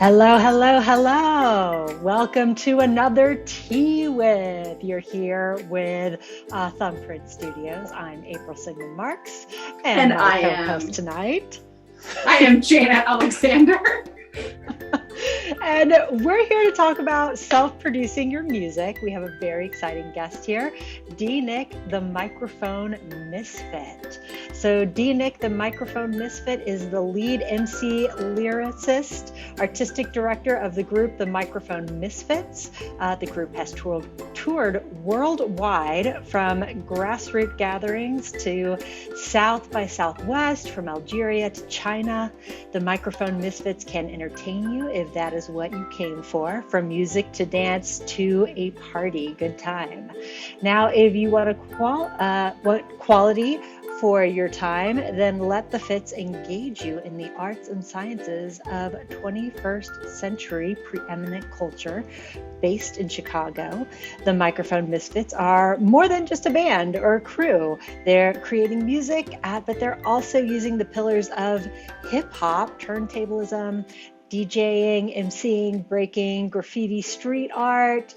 Hello, hello, hello. Welcome to another Tea With. You're here with Thumbprint Studios. I'm April Sigman-Marx, and my co-host tonight. I am Jaina Alexander. And we're here to talk about self-producing your music. We have a very exciting guest here, D-Nick, the Microphone Misfit. So D-Nick, the Microphone Misfit, is the lead MC, lyricist, artistic director of the group, the Microphone Misfitz. The group has toured worldwide, from grassroots gatherings to South by Southwest, from Algeria to China. The Microphone Misfits can entertain you if that is what you came for, from music to dance to a party. Good time. Now, if you want quality for your time, then let the Fitz engage you in the arts and sciences of 21st century preeminent culture based in Chicago. The Microphone Misfits are more than just a band or a crew. They're creating music, but they're also using the pillars of hip-hop, turntablism, DJing, MCing, breaking, graffiti, street art,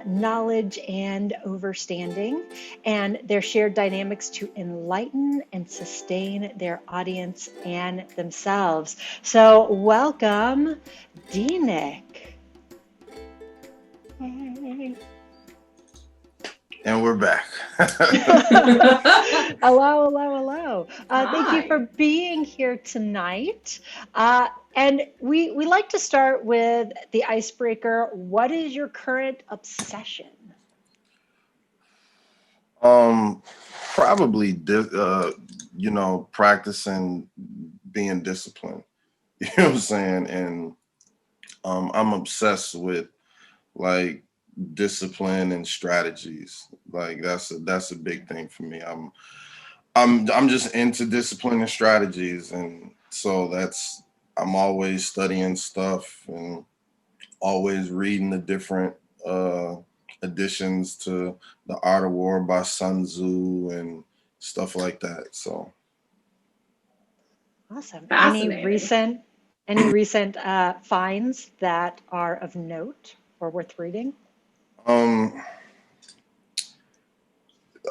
knowledge, and overstanding, and their shared dynamics to enlighten and sustain their audience and themselves. So welcome, D-Nick. And we're back. Hello, hello, hello. Thank you for being here tonight. And we like to start with the icebreaker. What is your current obsession? Probably, practicing being disciplined. You know what I'm saying? And I'm obsessed with like discipline and strategies. Like that's a big thing for me. I'm just into discipline and strategies, and so I'm always studying stuff and always reading the different additions to The Art of War by Sun Tzu and stuff like that. So awesome. Any recent finds that are of note or worth reading? A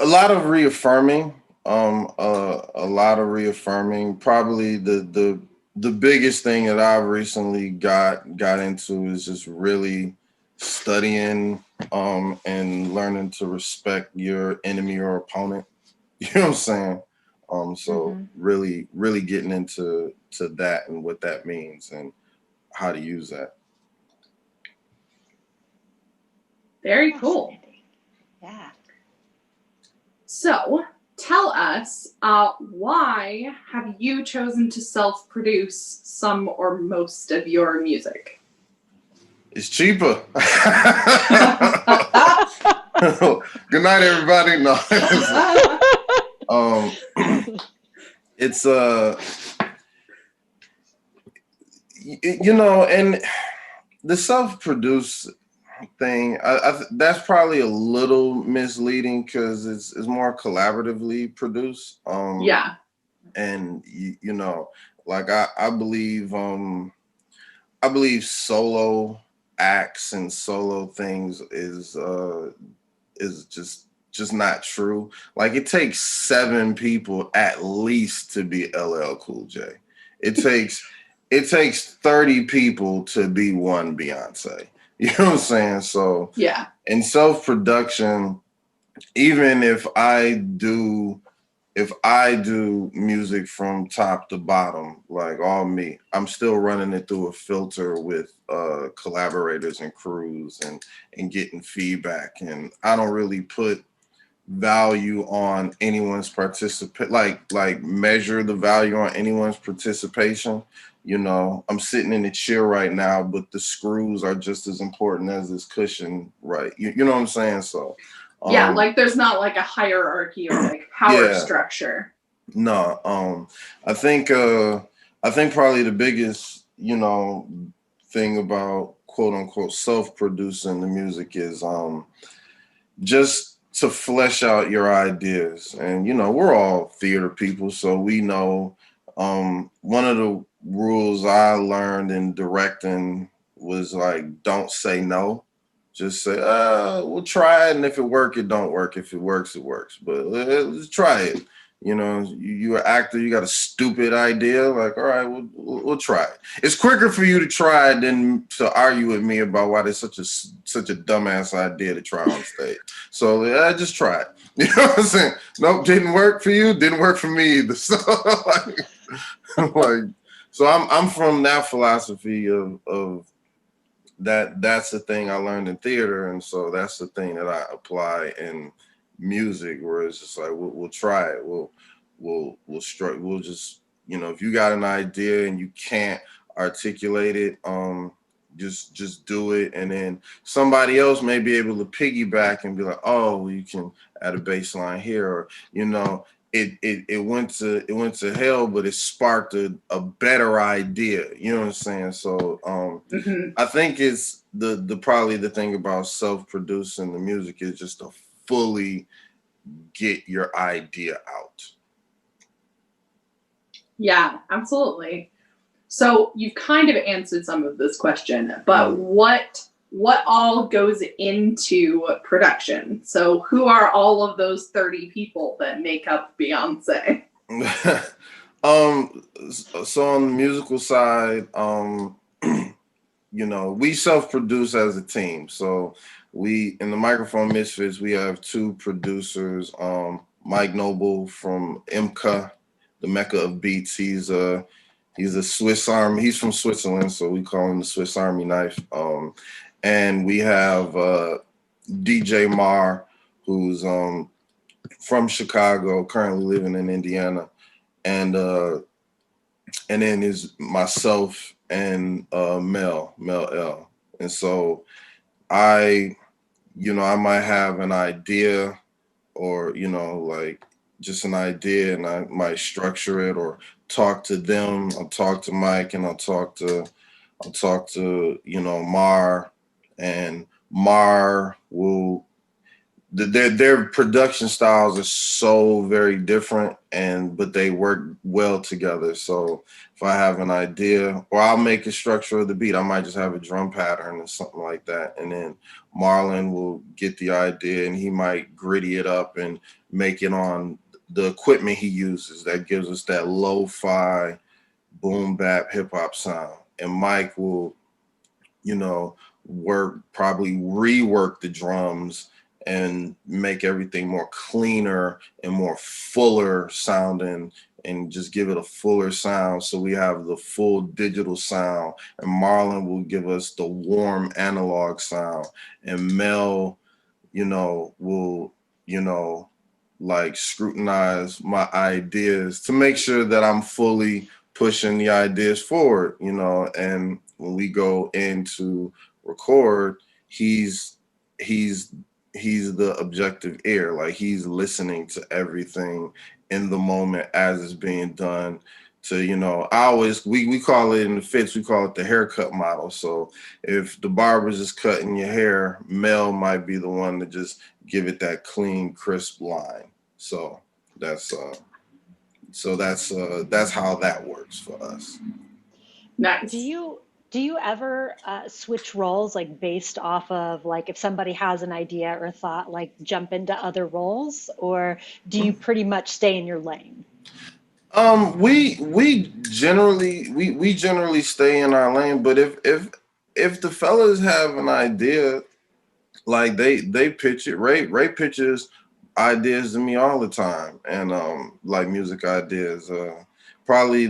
lot of reaffirming. A lot of reaffirming. Probably the biggest thing that I've recently got into is just really studying and learning to respect your enemy or opponent. You know what I'm saying? Really getting into that and what that means and how to use that. Very cool. Yeah. So tell us, why have you chosen to self-produce some or most of your music? It's cheaper. Good night, everybody. No. It's and the self-produce thing, that's probably a little misleading because it's more collaboratively produced. Yeah. And like I believe solo acts and solo things is just not true. Like it takes 7 people at least to be LL Cool J. It takes 30 people to be one Beyonce. You know what I'm saying? So yeah. In self-production, even if I do music from top to bottom, like all me, I'm still running it through a filter with collaborators and crews and getting feedback. And I don't really put value on anyone's like measure the value on anyone's participation. I'm sitting in the chair right now, but the screws are just as important as this cushion, right? You know what I'm saying? So yeah, like there's not like a hierarchy or like power structure. No, I think probably the biggest, thing about quote unquote self-producing the music is just to flesh out your ideas. And we're all theater people, so we know one of the rules I learned in directing was like, don't say no. Just say, we'll try it, and if it works, it don't work. If it works, it works. But let's try it. You know, you're an actor, you got a stupid idea, like, all right, we'll try it. It's quicker for you to try it than to argue with me about why there's such a dumbass idea to try on stage. So just try it. You know what I'm saying? Nope, didn't work for you, didn't work for me either. So so I'm from that philosophy of that's the thing I learned in theater, and so that's the thing that I apply in music, where it's just like we'll try it, we'll just, you know, if you got an idea and you can't articulate it, just do it, and then somebody else may be able to piggyback and be like, oh, well, you can add a bass line here, or, you know, it went to hell, but it sparked a better idea. You know what I'm saying? So I think it's the probably the thing about self-producing the music is just to fully get your idea out. Yeah, absolutely. So you've kind of answered some of this question, but what all goes into production? So who are all of those 30 people that make up Beyonce? So on the musical side, you know, we self-produce as a team. So we, in the Microphone Misfits, we have 2 producers. Mike Noble from MK, the Mecca of Beats. He's a Swiss Army. He's from Switzerland, so we call him the Swiss Army knife. And we have DJ Mar, who's from Chicago, currently living in Indiana, and then is myself and Mel L. And so I might have an idea, or, you know, like just an idea, and I might structure it or talk to them. I'll talk to Mike, and I'll talk to you know, Mar, and Mar will, their production styles are so very different, but they work well together. So if I have an idea, or I'll make a structure of the beat, I might just have a drum pattern or something like that, and then Marlon will get the idea, and he might gritty it up and make it on the equipment he uses that gives us that lo-fi boom bap hip hop sound. And Mike will, you know, probably rework the drums and make everything more cleaner and more fuller sounding, and just give it a fuller sound, so we have the full digital sound. And Marlon will give us the warm analog sound, and Mel, you know, will, you know, like scrutinize my ideas to make sure that I'm fully pushing the ideas forward, you know. And when we go in to record, he's the objective ear. Like, he's listening to everything in the moment as it's being done. To, you know, we call it in the Fitz, we call it the haircut model. So if the barber's just cutting your hair, Mel might be the one to just give it that clean, crisp line. So that's how that works for us. Nice. Do you ever switch roles, like based off of, like, if somebody has an idea or thought, like jump into other roles, or do you pretty much stay in your lane? We generally stay in our lane, but if the fellas have an idea, like they pitch it. Ray pitches ideas to me all the time, and like music ideas. Probably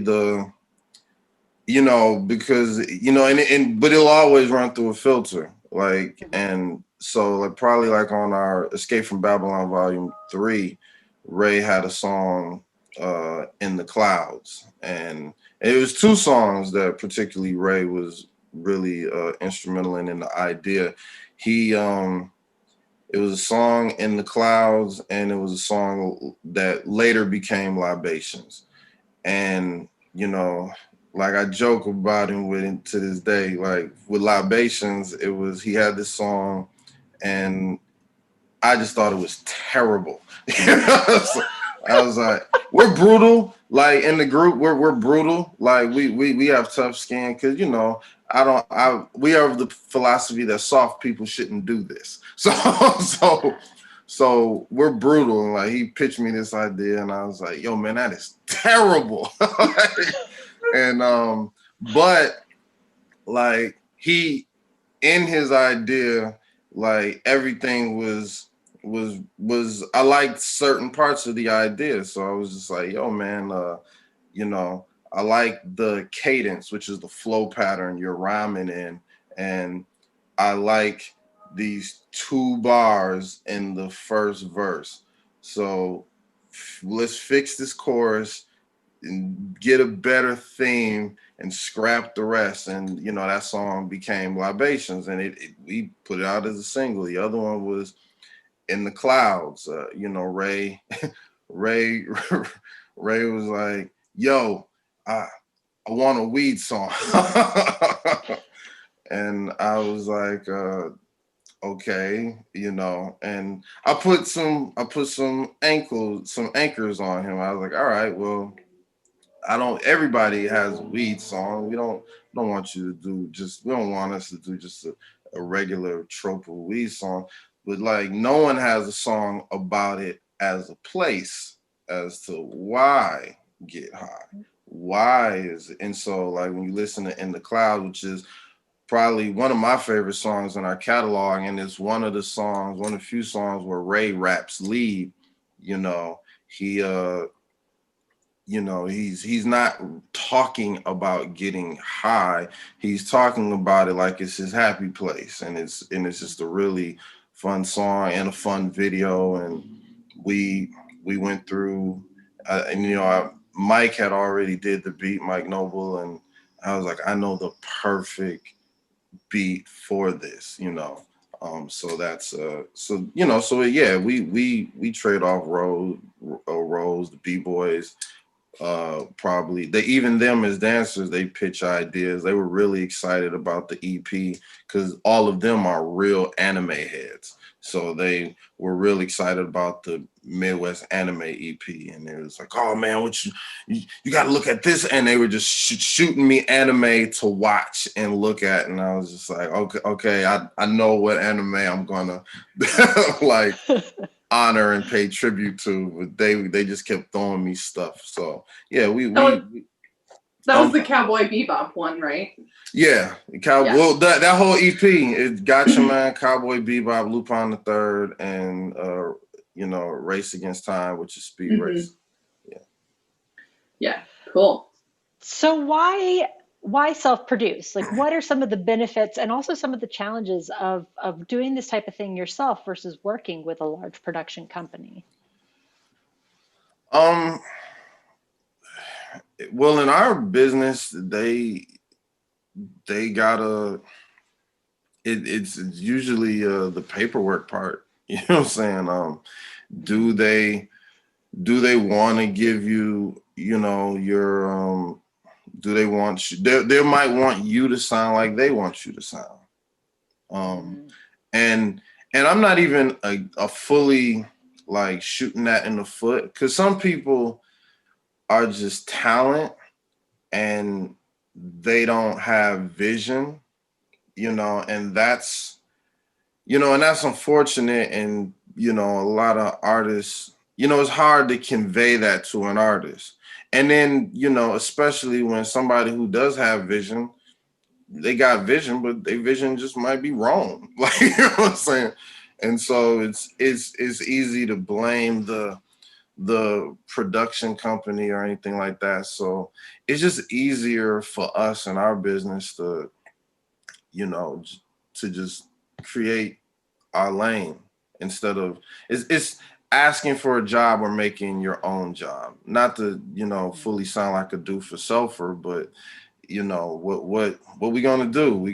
you know, because, you know, but it'll always run through a filter, like, and so, like, probably like on our Escape from Babylon Volume 3, Ray had a song In the Clouds, and it was 2 songs that particularly Ray was really instrumental in the idea. It was a song In the Clouds, and it was a song that later became Libations. And, you know, like, I joke about him with it to this day. Like, with Libations, he had this song, and I just thought it was terrible. So I was like, we're brutal. Like in the group, we're brutal. Like we have tough skin because we have the philosophy that soft people shouldn't do this. So we're brutal. And like he pitched me this idea, and I was like, yo, man, that is terrible. And but like he in his idea, like everything was I liked certain parts of the idea. So I was just like, yo, man, I like the cadence, which is the flow pattern you're rhyming in. And I like these 2 bars in the first verse. So let's fix this chorus and get a better theme and scrap the rest. And that song became Libations, and we put it out as a single. The other one was In the Clouds. Ray Ray Ray was like, yo, I want a weed song. And I was like, okay, and I put some anchors on him. I was like, all right, well, everybody has a weed song. We don't want you to do we don't want us to do just a regular trope of weed song. But like no one has a song about it as a place, as to why get high. Why is it? And so like when you listen to In the Cloud, which is probably one of my favorite songs in our catalog, and it's one of the few songs where Ray raps lead, he he's not talking about getting high. He's talking about it like it's his happy place, and it's just a really fun song and a fun video. And we went through, Mike had already did the beat, Mike Noble, and I was like, I know the perfect beat for this, so that's we trade off roles, the B-boys. Probably even them as dancers, they pitch ideas. They were really excited about the EP because all of them are real anime heads, so they were really excited about the Midwest anime EP. And it was like, oh man, you got to look at this, and they were just shooting me anime to watch and look at, and I was just like, okay, I know what anime I'm gonna like honor and pay tribute to, but they just kept throwing me stuff. So yeah, that was the Cowboy Bebop one, right? Yeah, Well, that whole EP, it Gotcha Man, Cowboy Bebop, Lupin the Third, and Race Against Time, which is Speed Race. Yeah, cool. So why self-produce? Like, what are some of the benefits and also some of the challenges of doing this type of thing yourself versus working with a large production company? Well, in our business, they gotta. It's usually the paperwork part. You know what I'm saying? Do they want to give you, your do they want you? They might want you to sound like they want you to sound. And I'm not even a fully like shooting that in the foot, because some people are just talent and they don't have vision, and that's unfortunate. And a lot of artists, it's hard to convey that to an artist. And then especially when somebody who does have vision, they got vision, but their vision just might be wrong. Like, you know what I'm saying? And so it's easy to blame the production company or anything like that. So it's just easier for us in our business to just create our lane, instead of it's asking for a job or making your own job. Not to fully sound like a dude for Sulfur, but what we gonna do?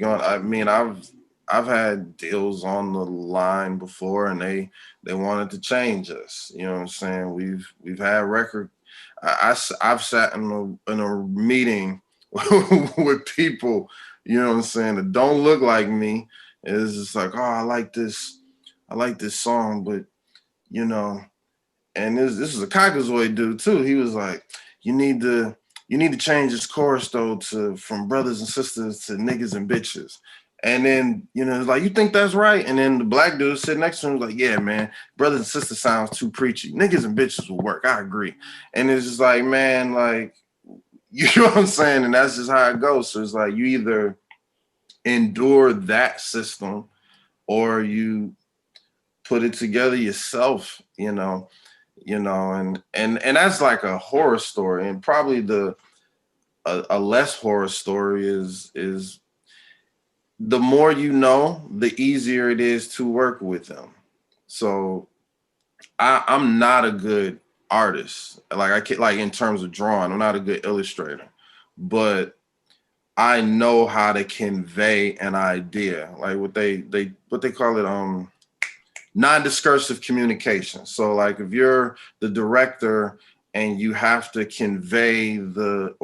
I've had deals on the line before, and they wanted to change us. You know what I'm saying? We've had record. I've sat in a meeting with people, you know what I'm saying, that don't look like me. It's just like, oh, I like this song, but and this is a Caucasoid dude too. He was like, you need to change this chorus though to from brothers and sisters to niggas and bitches. And then, like, you think that's right? And then the black dude sitting next to him was like, yeah, man, brothers and sisters sounds too preachy. Niggas and bitches will work. I agree. And it's just like, man, like, you know what I'm saying? And that's just how it goes. So it's like you either endure that system or you put it together yourself, and that's like a horror story. And probably a less horror story is the more you know, the easier it is to work with them. So I'm not a good artist. Like I can't, like in terms of drawing, I'm not a good illustrator, but I know how to convey an idea. Like what they call it, non-discursive communication. So like if you're the director and you have to convey the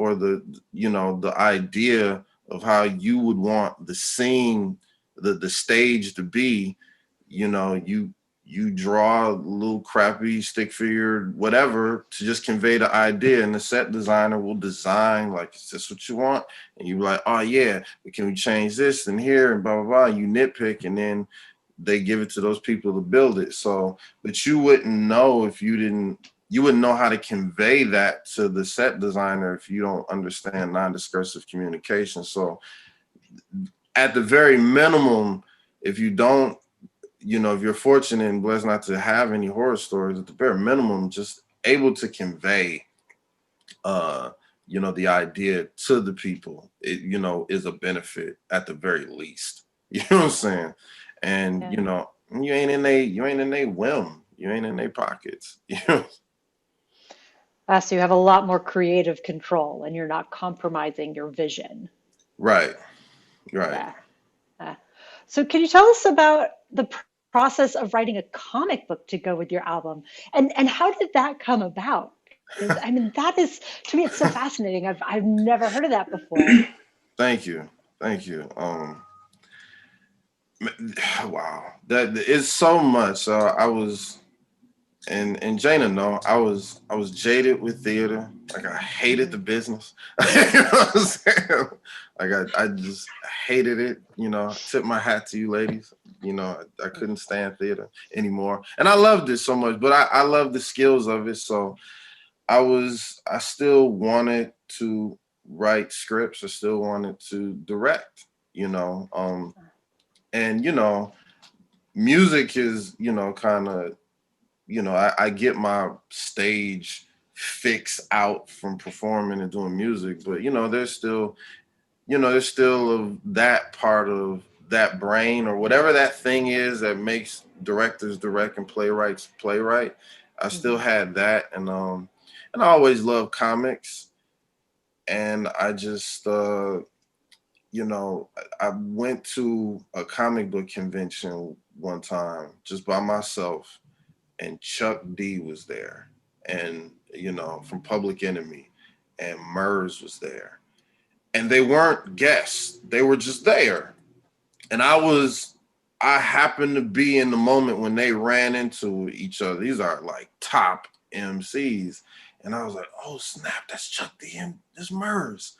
idea of how you would want the scene, the stage to be, you draw a little crappy stick figure, whatever, to just convey the idea, and the set designer will design like, is this what you want? And you're like, oh yeah, can we change this and here and blah blah blah. You nitpick, and then they give it to those people to build it. So, but you wouldn't know if you wouldn't know how to convey that to the set designer if you don't understand non-discursive communication. So at the very minimum, if you don't, if you're fortunate and blessed not to have any horror stories, at the bare minimum, just able to convey, the idea to the people, it, is a benefit at the very least. You know what I'm saying? And, Yeah. you ain't in their whim. You ain't in their pockets. So you have a lot more creative control and you're not compromising your vision. Right. Yeah. So can you tell us about the process of writing a comic book to go with your album? And how did that come about? Because I mean, that is, to me, it's so fascinating. I've never heard of that before. Thank you. Wow. That is so much. I was, and Jaina, no, I was jaded with theater. Like I hated the business. You know what I'm saying? Like I just hated it. Tip my hat to you ladies. I couldn't stand theater anymore. And I loved it so much, but I love the skills of it. So I still wanted to write scripts. I still wanted to direct, and music is, kind of, I get my stage fix out from performing and doing music, but there's still of that part of that brain or whatever that thing is that makes directors direct and playwrights playwright. I still had that, and I always loved comics, and I just I went to a comic book convention one time just by myself, and Chuck D was there, and from Public Enemy, and Murs was there, and they weren't guests, they were just there, and I happened to be in the moment when they ran into each other. These are like top MCs, and I was like, oh snap, that's Chuck D and this Murs.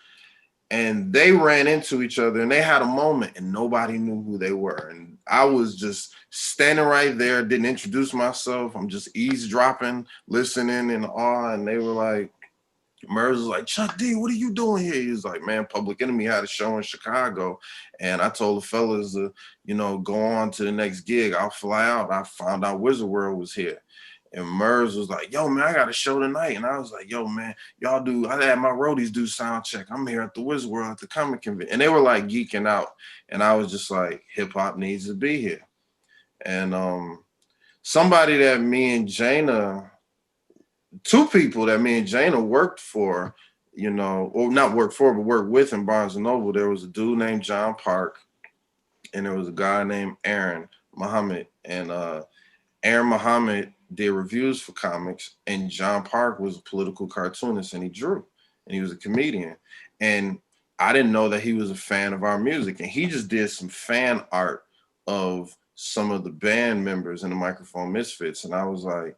And they ran into each other and they had a moment and nobody knew who they were. And I was just standing right there, didn't introduce myself. I'm just eavesdropping, listening in awe. And they were like, Murs was like, Chuck D, what are you doing here? He was like, man, Public Enemy had a show in Chicago. And I told the fellas to, go on to the next gig. I'll fly out. I found out Wizard World was here. And Murs was like, yo, man, I got a show tonight. And I was like, yo, man, I had my roadies do sound check. I'm here at the Wizard World at the comic convention. And they were like geeking out. And I was just like, hip hop needs to be here. And somebody that me and Jaina, two people that me and Jaina worked for, or not worked for, but worked with in Barnes & Noble. There was a dude named John Park, and there was a guy named Aaron Muhammad. And Aaron Muhammad did reviews for comics, and John Park was a political cartoonist, and he drew, and he was a comedian. And I didn't know that he was a fan of our music, and he just did some fan art of some of the band members in the Microphone Misfits. And I was like,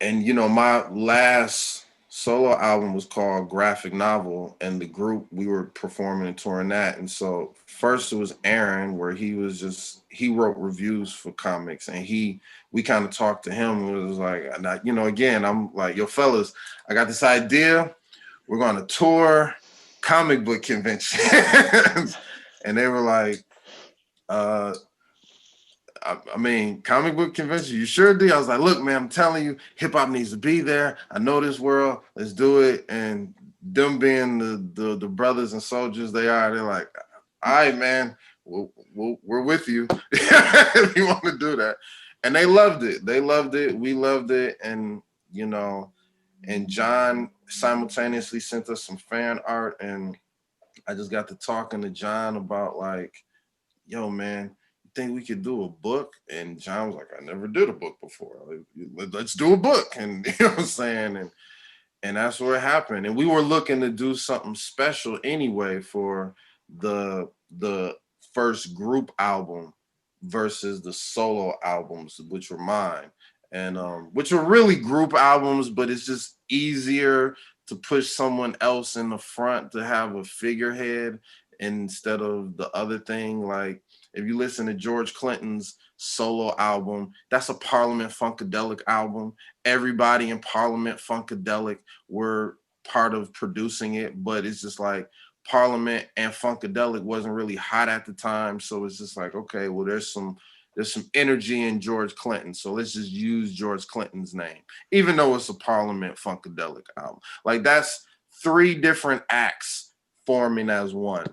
and you know, my last solo album was called Graphic Novel, and the group, we were performing and touring that. And so first it was Aaron, where he wrote reviews for comics, and we kind of talked to him, and it was like, and you know, again, I'm like, yo fellas, I got this idea, we're going to tour comic book conventions. And they were like, I mean, comic book convention, you sure do? I was like, look, man, I'm telling you, hip hop needs to be there. I know this world. Let's do it. And them being the brothers and soldiers they are, they're like, all right, man, we're with you if you want to do that. And they loved it. They loved it. We loved it. And, you know, and John simultaneously sent us some fan art. And I just got to talking to John about like, yo, man, think we could do a book? And John was like, I never did a book before. Let's do a book. And you know what I'm saying? And that's where it happened. And we were looking to do something special anyway for the first group album versus the solo albums, which were mine. And which were really group albums, but it's just easier to push someone else in the front to have a figurehead instead of the other thing. Like, if you listen to George Clinton's solo album, that's a Parliament Funkadelic album. Everybody in Parliament Funkadelic were part of producing it, but it's just like Parliament and Funkadelic wasn't really hot at the time. So it's just like, okay, well, there's some energy in George Clinton, so let's just use George Clinton's name, even though it's a Parliament Funkadelic album. Like, that's 3 different acts forming as one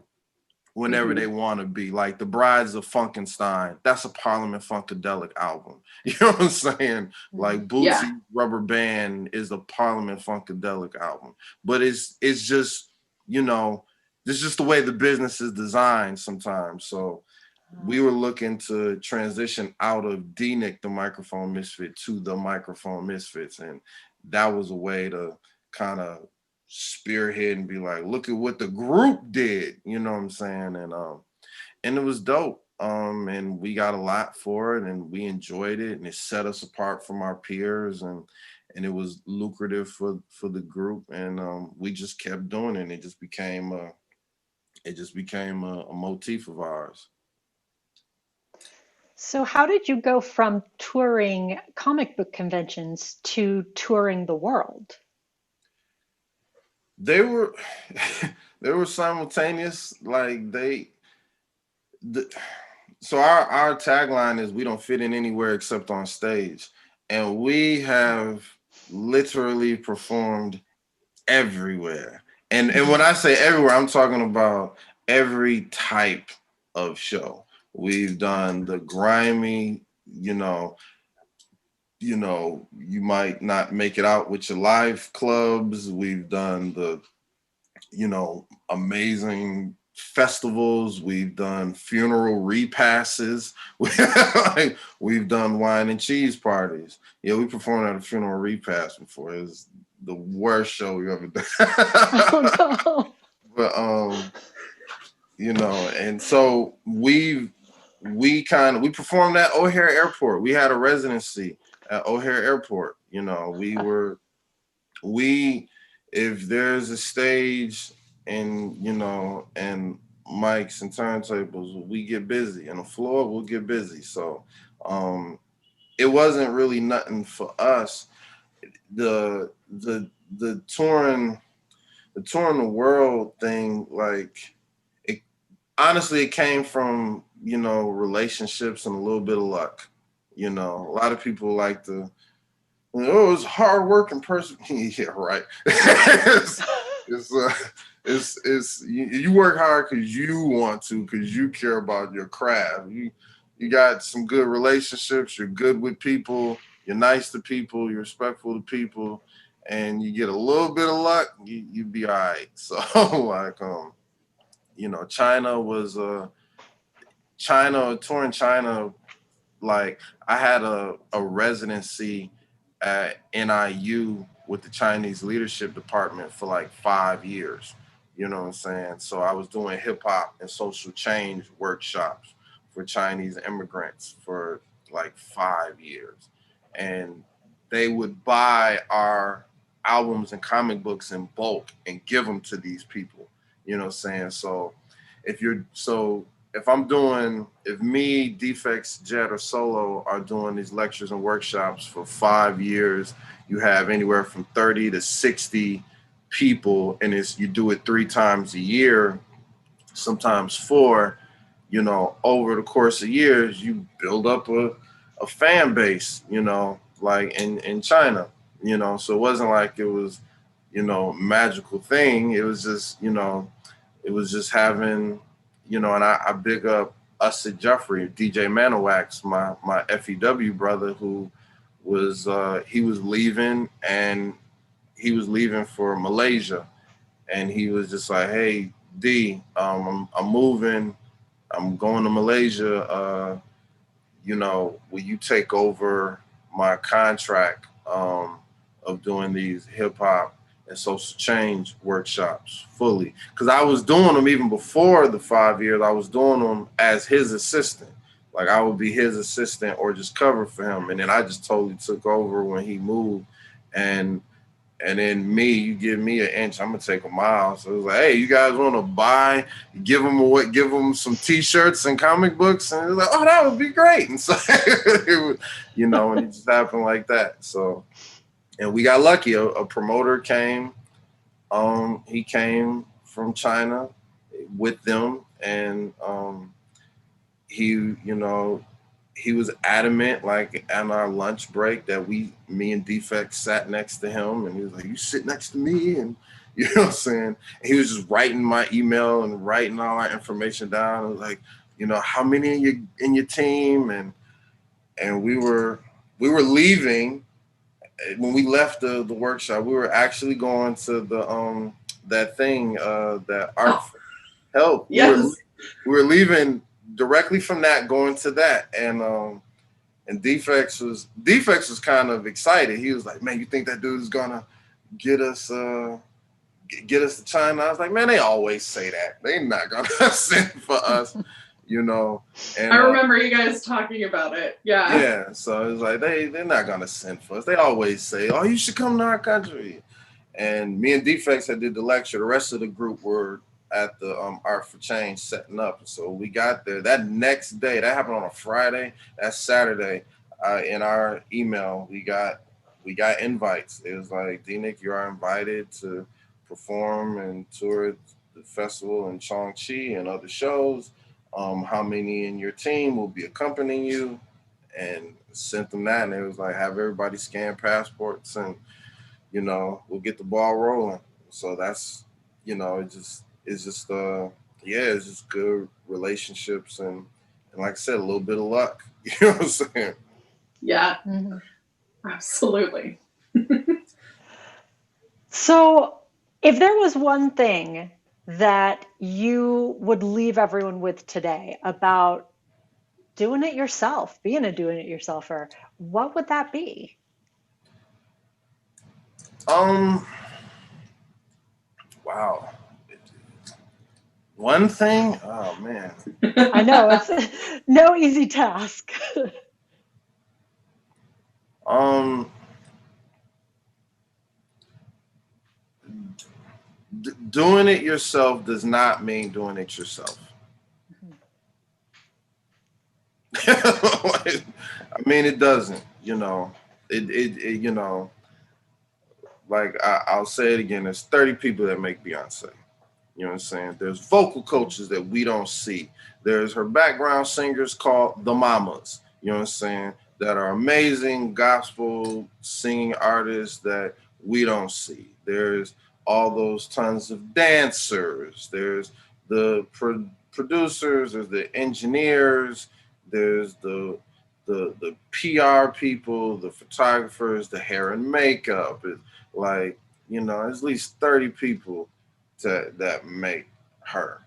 whenever they want to be. Like the Brides of Funkenstein, that's a Parliament Funkadelic album. You know what I'm saying? Like Bootsy Rubber Band is a Parliament Funkadelic album. But it's just, you know, it's just the way the business is designed sometimes. So we were looking to transition out of D-Nick, the Microphone Misfit, to the Microphone Misfits. And that was a way to kind of spearhead and be like, look at what the group did, you know what I'm saying? And it was dope. And we got a lot for it, and we enjoyed it, and it set us apart from our peers, and it was lucrative for the group, and we just kept doing it. And it just became a motif of ours. So how did you go from touring comic book conventions to touring the world? They were simultaneous. Like so our tagline is, we don't fit in anywhere except on stage. And we have literally performed everywhere. And when I say everywhere, I'm talking about every type of show. We've done the grimy, you might not make it out with your live clubs. We've done the, amazing festivals. We've done funeral repasses. We've done wine and cheese parties. Yeah, we performed at a funeral repast before. It was the worst show we ever done. Oh, no. But and so we performed at O'Hare Airport. We had a residency at O'Hare Airport. If there's a stage and and mics and turntables, we get busy, and the floor will get busy. So it wasn't really nothing for us. The touring the world thing, like, honestly, it came from, relationships and a little bit of luck. A lot of people like to, it's a hard working person. Yeah, right. it's you work hard because you want to, because you care about your craft. You got some good relationships. You're good with people. You're nice to people. You're respectful to people, and you get a little bit of luck. You be all right. So like touring China, like I had a residency at NIU with the Chinese leadership department for like 5 years. You know what I'm saying? So I was doing hip hop and social change workshops for Chinese immigrants for like 5 years. And they would buy our albums and comic books in bulk and give them to these people. You know what I'm saying? So if me, Defects, Jet, or Solo are doing these lectures and workshops for 5 years, you have anywhere from 30 to 60 people, and you do it 3 times a year, sometimes 4. You know, over the course of years, you build up a fan base, you know, like in China, you know. So it wasn't like it was, you know, magical thing. It was just, you know, it was just having, you know, and I big up Ussid Jeffrey, DJ Manowax, my FEW brother, who was he was leaving, and he was leaving for Malaysia, and he was just like, hey D, I'm moving, I'm going to Malaysia. You know, will you take over my contract of doing these hip hop and social change workshops fully? Because I was doing them even before the 5 years. I was doing them as his assistant. Like, I would be his assistant or just cover for him. And then I just totally took over when he moved. And then you give me an inch, I'm gonna take a mile. So it was like, hey, you guys want to buy? Give them some T-shirts and comic books, and it was like, oh, that would be great. And so, you know, and it just happened like that. So, and we got lucky. A promoter came. He came from China with them, and he was adamant, like on our lunch break, that me and Defect sat next to him, and he was like, you sit next to me, and you know what I'm saying? And he was just writing my email and writing all our information down. I was like, you know, how many in your team? And we were leaving. When we left the workshop, we were actually going to the that thing, that art help. Yes. We were leaving directly from that, going to that, and Defects was kind of excited. He was like, man, you think that dude is gonna get us to China? I was like, man, they always say that. They not gonna send for us, you know. And I remember you guys talking about it. Yeah. Yeah. So it's like they're not gonna send for us. They always say, oh, you should come to our country. And me and Defects had did the lecture. The rest of the group were at the Art for Change setting up. So we got there that next day. That happened on a Friday. That Saturday, in our email, we got invites. It was like, D-Nick, you are invited to perform and tour the festival in Chongqing and other shows. How many in your team will be accompanying you? And sent them that, and it was like, have everybody scan passports, and you know, we'll get the ball rolling. So that's, you know, it's just good relationships, and like I said, a little bit of luck. You know what I'm saying? Yeah, absolutely. So if there was one thing that you would leave everyone with today about doing it yourself, being a doing it yourselfer, what would that be? Wow. One thing? Oh man. I know it's no easy task. Doing it yourself does not mean doing it yourself. I mean, it doesn't, you know, it you know, like I'll say it again, there's 30 people that make Beyonce. You know what I'm saying? There's vocal coaches that we don't see. There's her background singers called the Mamas, you know what I'm saying, that are amazing gospel singing artists that we don't see. There's all those tons of dancers. There's the producers, there's the engineers, there's the PR people, the photographers, the hair and makeup. It's like, you know, at least 30 people that make her,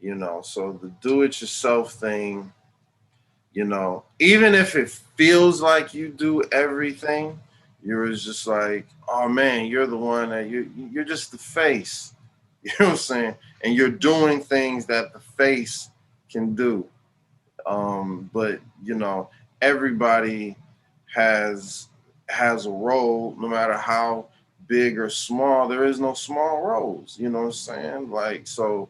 you know. So the do-it-yourself thing, you know, even if it feels like you do everything, you're just like, oh man, you're the one that you're just the face, you know what I'm saying, and you're doing things that the face can do. But you know, everybody has has a role, no matter how big or small. There is no small roles. You know what I'm saying? Like, so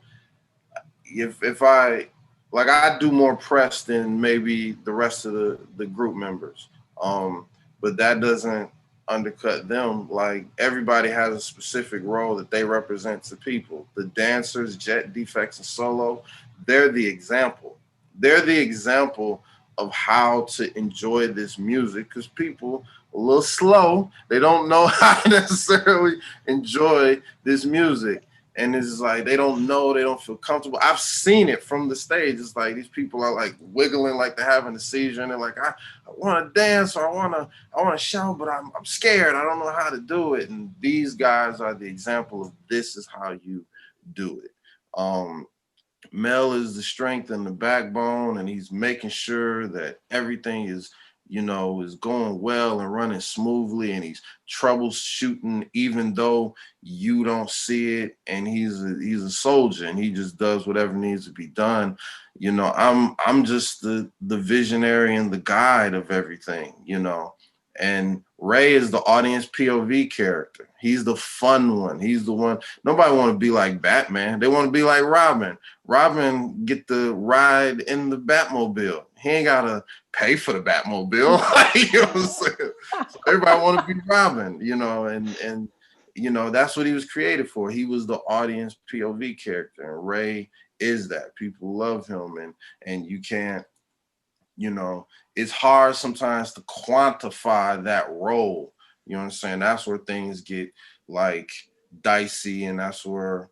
if I like, I do more press than maybe the rest of the group members, but that doesn't undercut them. Like, everybody has a specific role that they represent to people. The dancers, Jet, Defects, and Solo, they're the example. They're the example of how to enjoy this music, because people a little slow. They don't know how to necessarily enjoy this music. And it's like they don't know, they don't feel comfortable. I've seen it from the stage. It's like these people are like wiggling like they're having a seizure, and they're like, I want to dance, or I want to shout, but I'm scared. I don't know how to do it. And these guys are the example of this is how you do it. Mel is the strength and the backbone, and he's making sure that everything is, is going well and running smoothly, and he's troubleshooting even though you don't see it. And he's a soldier, and he just does whatever needs to be done. I'm just the visionary and the guide of everything, And Ray is the audience POV character. He's the fun one. He's the one. Nobody want to be like Batman. They want to be like Robin. Robin get the ride in the Batmobile. He ain't got to pay for the Batmobile. You know what I'm saying? So everybody want to be Robin, and that's what he was created for. He was the audience POV character, and Ray is that. People love him, and you can't, it's hard sometimes to quantify that role. You know what I'm saying? That's where things get like dicey, and that's where,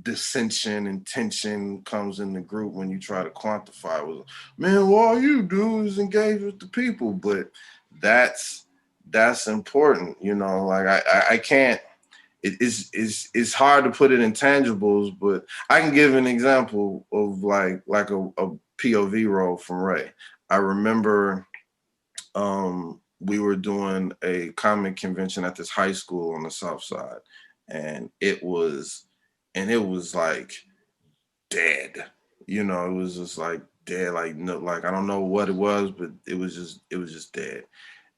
dissension and tension comes in the group when you try to quantify it. Man, well, all you do is engage with the people. But that's important, like I can't, it's hard to put it in tangibles, but I can give an example of like a POV role from Ray. I remember we were doing a comic convention at this high school on the South Side, and it was like dead. It was just like dead, like no, like I don't know what it was, but it was just dead.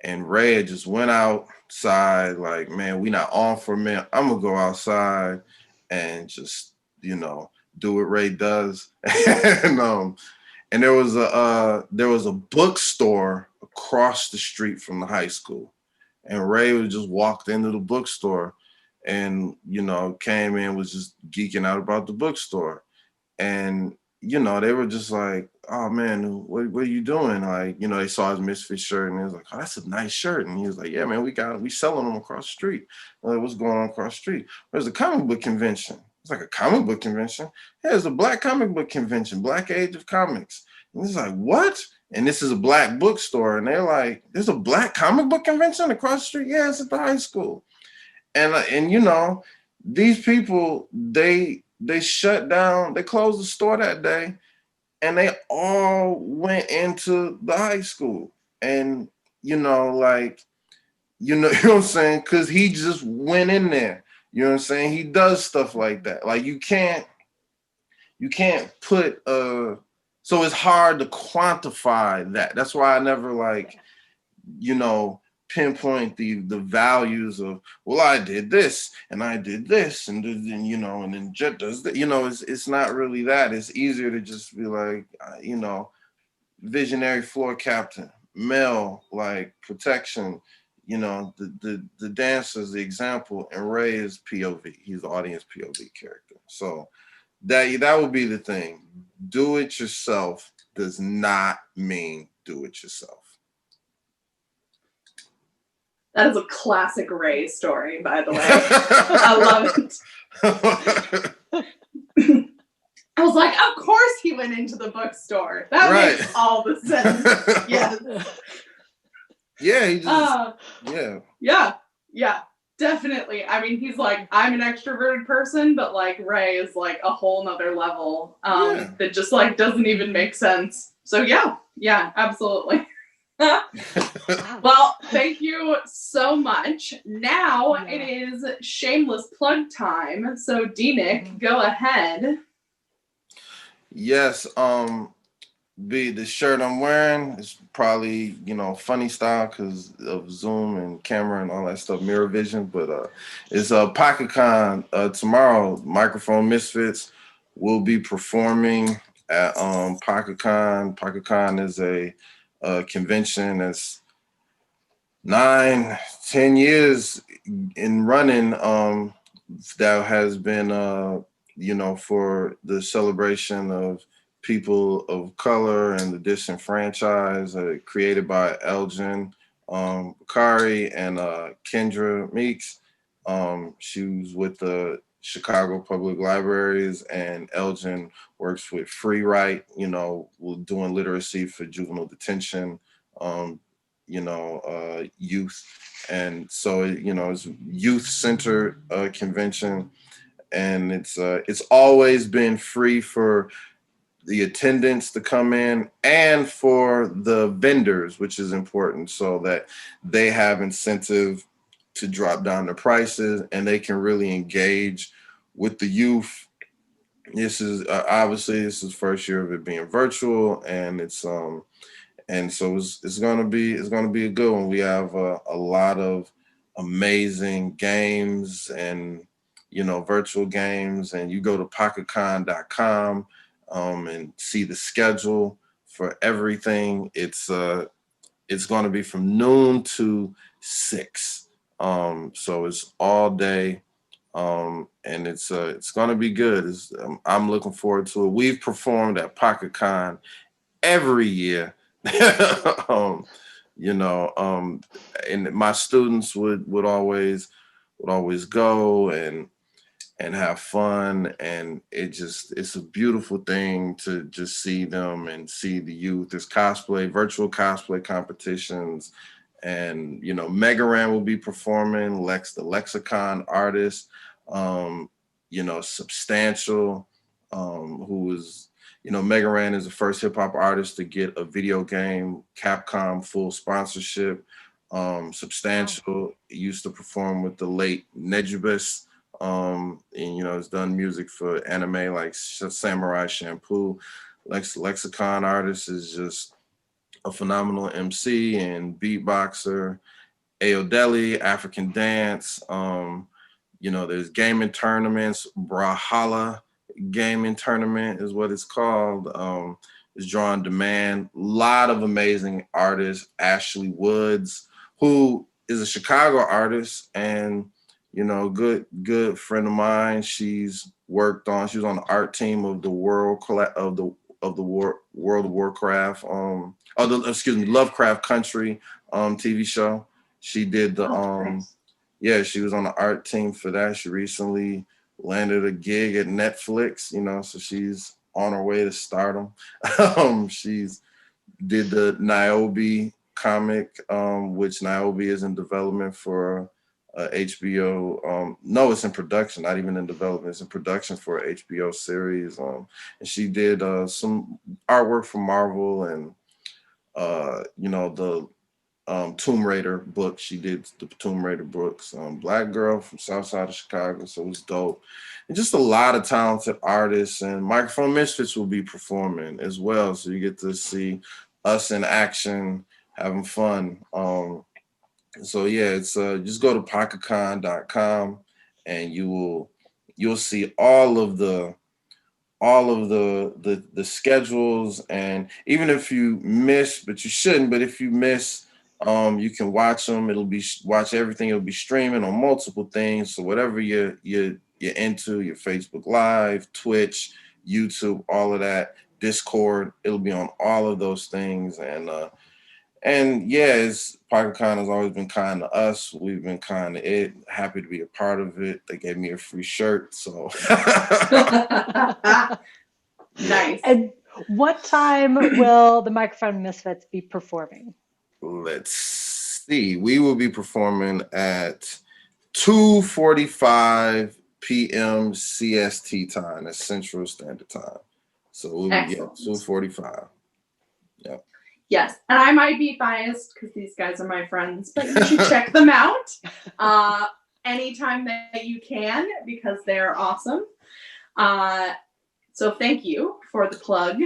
And Ray had just went outside, like, man, we not on for a minute. I'm gonna go outside and just, do what Ray does. And there was a bookstore across the street from the high school. And Ray just walked into the bookstore and, came in, was just geeking out about the bookstore. And, they were just like, oh man, what are you doing? Like, they saw his Misfit shirt, and he was like, oh, that's a nice shirt. And he was like, yeah, man, we selling them across the street. I'm like, what's going on across the street? There's a comic book convention. It's like, a comic book convention? Yeah, it's a Black comic book convention, Black Age of Comics. And he's like, what? And this is a Black bookstore. And they're like, there's a Black comic book convention across the street? Yeah, it's at the high school. And these people, they shut down, they closed the store that day, and they all went into the high school. And, you know what I'm saying? Because he just went in there. You know what I'm saying? He does stuff like that. Like, you can't put so it's hard to quantify that. That's why I never pinpoint the values of, well, I did this and I did this and then Jet does that. It's not really that. It's easier to just be like, visionary floor captain, Mel, like protection, the dancers, the example, and Ray is POV. He's the audience POV character. So that would be the thing. Do it yourself does not mean do it yourself. That is a classic Ray story, by the way. I love it. I was like, of course he went into the bookstore. That makes all the sense. Yes. Yeah, he just, yeah, definitely. I mean, he's like, I'm an extroverted person, but like Ray is like a whole nother level that just like doesn't even make sense. So yeah, absolutely. Well, thank you so much. Now it is shameless plug time. So D-Nick, go ahead. Yes. the shirt I'm wearing is probably, you know, funny style because of zoom and camera and all that stuff, mirror vision. But it's PocketCon tomorrow. Microphone Misfits will be performing at PocketCon. PocketCon is a convention that's 9-10 years in running, that has been you know, for the celebration of people of color and the disenfranchised, created by Elgin Bakari and Kendra Meeks. She was with the Chicago Public Libraries, and Elgin works with Free Write, you know, doing literacy for juvenile detention, you know, youth. And so, you know, it's youth-centered convention, and it's always been free for the attendants to come in and for the vendors, which is important, so that they have incentive to drop down the prices and they can really engage with the youth. This is obviously this is first year of it being virtual, and it's and so it's gonna be a good one. We have a lot of amazing games and, you know, virtual games, and you go to pocketcon.com and see the schedule for everything. It's going to be from noon to 6, so it's all day, and it's going to be good. I'm looking forward to it. We've performed at PocketCon every year. You know, and my students would always go and have fun, and it's a beautiful thing to just see them and see the youth. There's virtual cosplay competitions, and, you know, Megaran will be performing, the Lexicon artist, you know, Substantial, who is, you know, Megaran is the first hip hop artist to get a video game Capcom full sponsorship. Substantial used to perform with the late Nejibus, and, you know, has done music for anime like Samurai Champloo. Lexicon artist is just a phenomenal MC and beatboxer. Aodeli, African dance. You know, there's gaming tournaments. Brawlhalla gaming tournament is what it's called. It's drawing demand. A lot of amazing artists. Ashley Woods, who is a Chicago artist and, you know, good friend of mine. She was on the art team of the World of Warcraft, Lovecraft Country TV show. She did the she was on the art team for that. She recently landed a gig at Netflix, you know, so she's on her way to stardom. She's did the Niobe comic, which Niobe is in development for HBO. No, it's in production, not even in development. It's in production for an HBO series. And she did some artwork for Marvel, and you know, the Tomb Raider books. She did the Tomb Raider books. Black girl from South Side of Chicago, so it was dope. And just a lot of talented artists. And Microphone Misfits will be performing as well, so you get to see us in action, having fun. So yeah, it's just go to pocketcon.com and you'll see all of the schedules. And even if you miss, but you shouldn't, but if you miss, you can watch them. Watch everything. It'll be streaming on multiple things. So whatever you're into, your Facebook Live, Twitch, YouTube, all of that, Discord, it'll be on all of those things. And yeah, PocketCon has always been kind to us. We've been kind to it. Happy to be a part of it. They gave me a free shirt, so. Nice. And what time will the Microphone Misfits be performing? Let's see. We will be performing at 2:45 p.m. CST time. That's Central Standard Time. So we'll be at 2:45. Yep. Yes, and I might be biased because these guys are my friends, but you should check them out anytime that you can, because they're awesome. So thank you for the plug.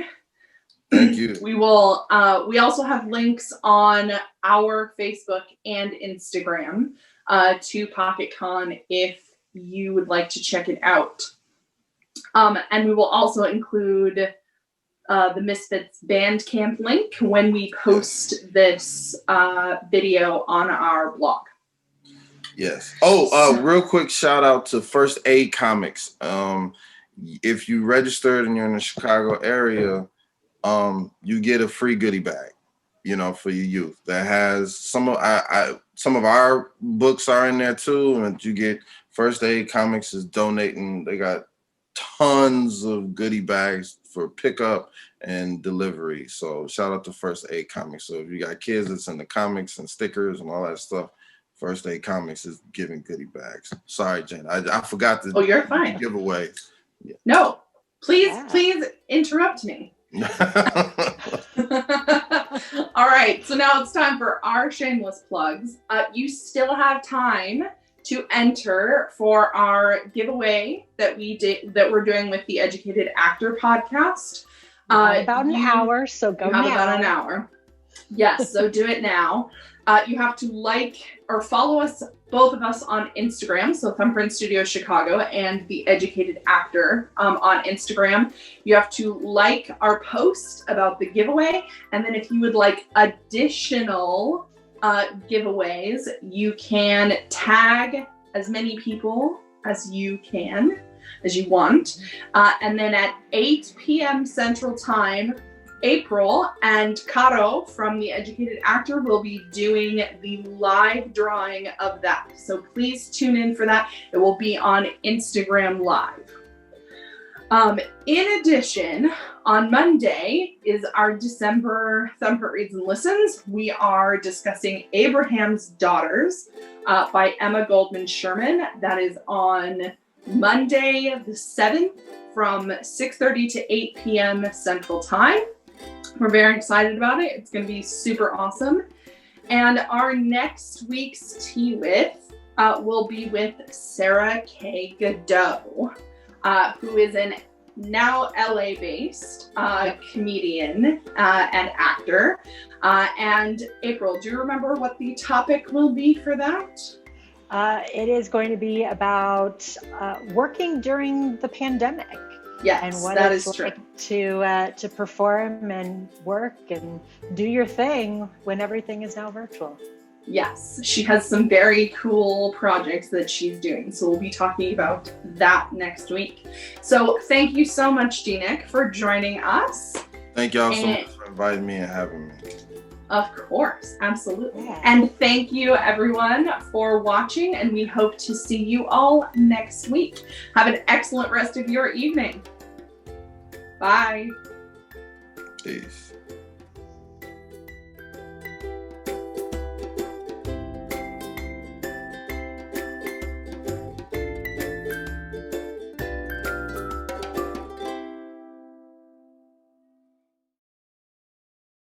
Thank you. We will. We also have links on our Facebook and Instagram to PocketCon if you would like to check it out. And we will also include the Misfits Bandcamp link when we post this video on our blog. Yes. Oh, real quick shout out to First Aid Comics. If you registered and you're in the Chicago area, you get a free goodie bag, for your youth. That has some of our books are in there too, and you get First Aid Comics is donating. They got tons of goodie bags for pickup and delivery. So shout out to First Aid Comics. So if you got kids that's into comics and stickers and all that stuff, First Aid Comics is giving goodie bags. Sorry, Jaina, I forgot to. Oh, you're fine. Giveaway. Yeah. No, please interrupt me. All right, so now it's time for our shameless plugs. You still have time to enter for our giveaway that we're doing with the Educated Actor podcast. About an hour, so go now. About an hour. Yes, so do it now. You have to like or follow us, both of us, on Instagram. So Thumbprint Studios Chicago and the Educated Actor on Instagram. You have to like our post about the giveaway. And then if you would like additional giveaways, you can tag as many people as you want. And then at 8 p.m. Central Time, April and Caro from the Educated Actor will be doing the live drawing of that. So please tune in for that. It will be on Instagram Live. In addition, on Monday is our December Thumbprint Reads and Listens. We are discussing Abraham's Daughters by Emma Goldman Sherman. That is on Monday the 7th from 6:30 to 8 p.m. Central Time. We're very excited about it. It's going to be super awesome. And our next week's Tea With will be with Sarah K. Godot, who is an now LA-based comedian and actor. And April, do you remember what the topic will be for that? It is going to be about working during the pandemic. Yes, and what that it's is like true. to perform and work and do your thing when everything is now virtual. Yes, she has some very cool projects that she's doing. So we'll be talking about that next week. So thank you so much, D-Nick, for joining us. Thank y'all so much for inviting me and having me. Of course, absolutely. Yeah. And thank you everyone for watching, and we hope to see you all next week. Have an excellent rest of your evening. Bye. Peace.